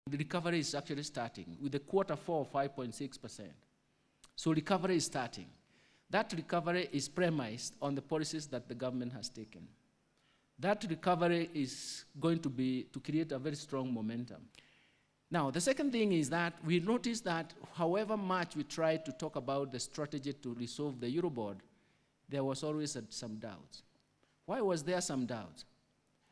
The recovery is actually starting with the Q4 of 5.6%. So recovery is starting. That recovery is premised on the policies that the government has taken. That recovery is going to create a very strong momentum. Now, the second thing is that we noticed that however much we tried to talk about the strategy to resolve the Eurobond, there was always some doubts. Why was there some doubts?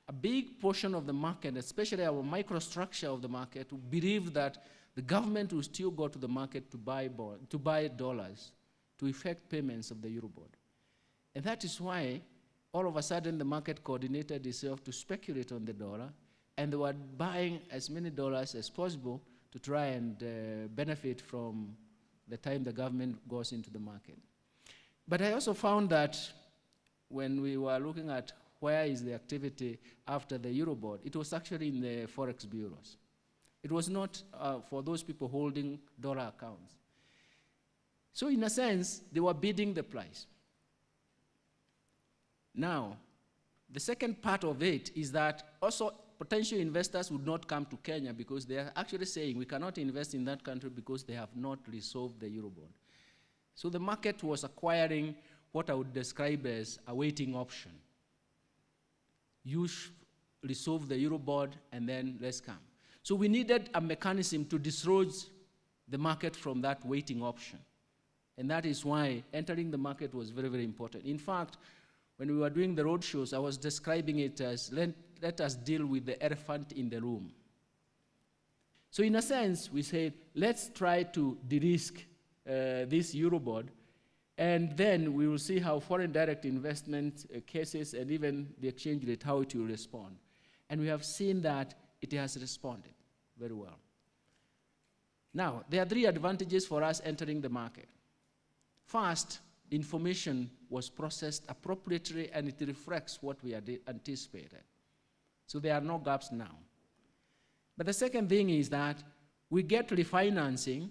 A big portion of the market, especially our microstructure of the market, believed that the government will still go to the market to buy dollars to effect payments of the Eurobond. And that is why all of a sudden the market coordinated itself to speculate on the dollar, and they were buying as many dollars as possible to try and benefit from the time the government goes into the market. But I also found that when we were looking at where is the activity after the Eurobond, it was actually in the forex bureaus. It was not for those people holding dollar accounts. So in a sense, they were bidding the price. Now, the second part of it is that also potential investors would not come to Kenya because they are actually saying we cannot invest in that country because they have not resolved the Eurobond. So the market was acquiring what I would describe as a waiting option. You resolve the Eurobond and then let's come. So we needed a mechanism to dislodge the market from that waiting option. And that is why entering the market was very, very important. In fact, when we were doing the road shows, I was describing it as let us deal with the elephant in the room. So in a sense, we said, let's try to de-risk this Eurobond, and then we will see how foreign direct investment cases and even the exchange rate, how it will respond. And we have seen that it has responded very well. Now, there are three advantages for us entering the market. First, information was processed appropriately and it reflects what we had anticipated. So there are no gaps now. But the second thing is that we get refinancing,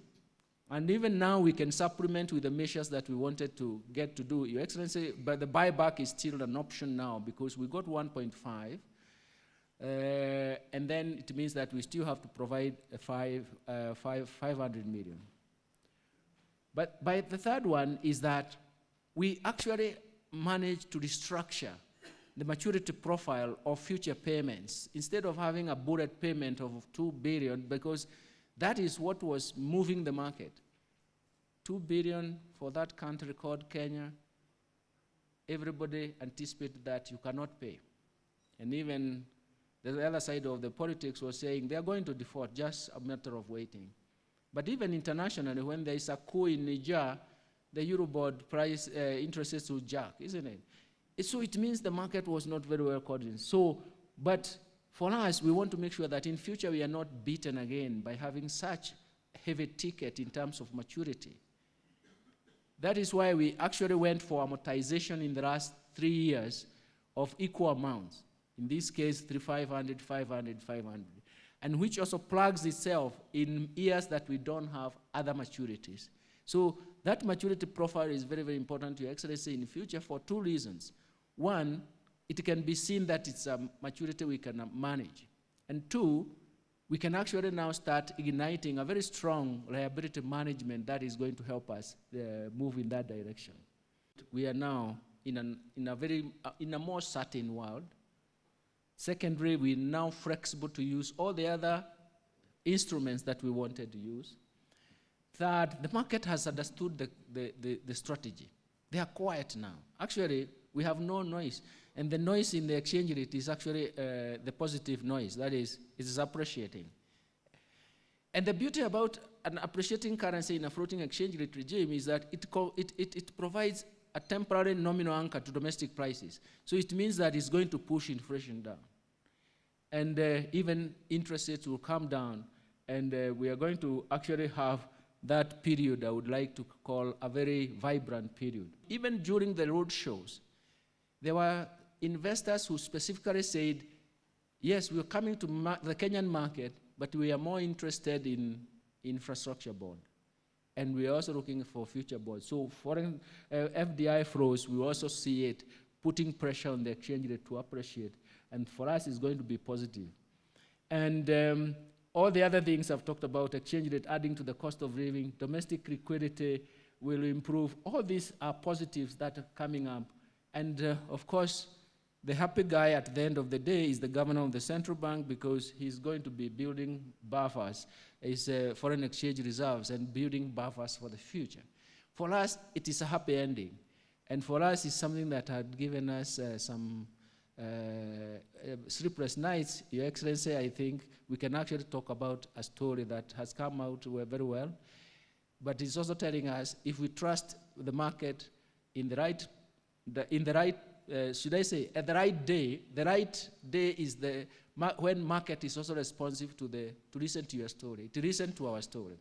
and even now we can supplement with the measures that we wanted to get to do. Your Excellency, but the buyback is still an option now because we got 1.5, and then it means that we still have to provide 500 million. But by the third one is that we actually managed to restructure the maturity profile of future payments instead of having a bullet payment of 2 billion, because that is what was moving the market. 2 billion for that country called Kenya. Everybody anticipated that you cannot pay. And even the other side of the politics was saying they are going to default, just a matter of waiting. But even internationally, when there is a coup in Niger, the Eurobond price interest rates will jack, isn't it? So it means the market was not very well coordinated. So, but for us, we want to make sure that in future we are not beaten again by having such heavy ticket in terms of maturity. That is why we actually went for amortization in the last 3 years of equal amounts. In this case, 500, 500, 500. And which also plugs itself in years that we don't have other maturities. So that maturity profile is very, very important to Your Excellency in the future for two reasons. One, it can be seen that it's a maturity we can manage. And two, we can actually now start igniting a very strong liability management that is going to help us move in that direction. We are now in a more certain world. Secondly, we're now flexible to use all the other instruments that we wanted to use. Third, the market has understood the strategy. They are quiet now. Actually, we have no noise. And the noise in the exchange rate is actually the positive noise. That is, it is appreciating. And the beauty about an appreciating currency in a floating exchange rate regime is that it provides a temporary nominal anchor to domestic prices. So it means that it's going to push inflation down. And even interest rates will come down. And we are going to actually have that period I would like to call a very vibrant period. Even during the road shows, there were investors who specifically said, yes, we're coming to the Kenyan market, but we are more interested in infrastructure bond. And we are also looking for future bonds. So foreign FDI flows, we also see it putting pressure on the exchange rate to appreciate. And for us, it's going to be positive. And All the other things I've talked about, exchange rate adding to the cost of living, domestic liquidity will improve. All these are positives that are coming up. And of course, the happy guy at the end of the day is the governor of the central bank, because he's going to be building buffers, his foreign exchange reserves, and building buffers for the future. For us, it is a happy ending. And for us, it's something that had given us some sleepless nights. Your Excellency, I think we can actually talk about a story that has come out very well. But it's also telling us, if we trust the market in the right, should I say, at the right day is when market is also responsive to listen to your story, to listen to our story.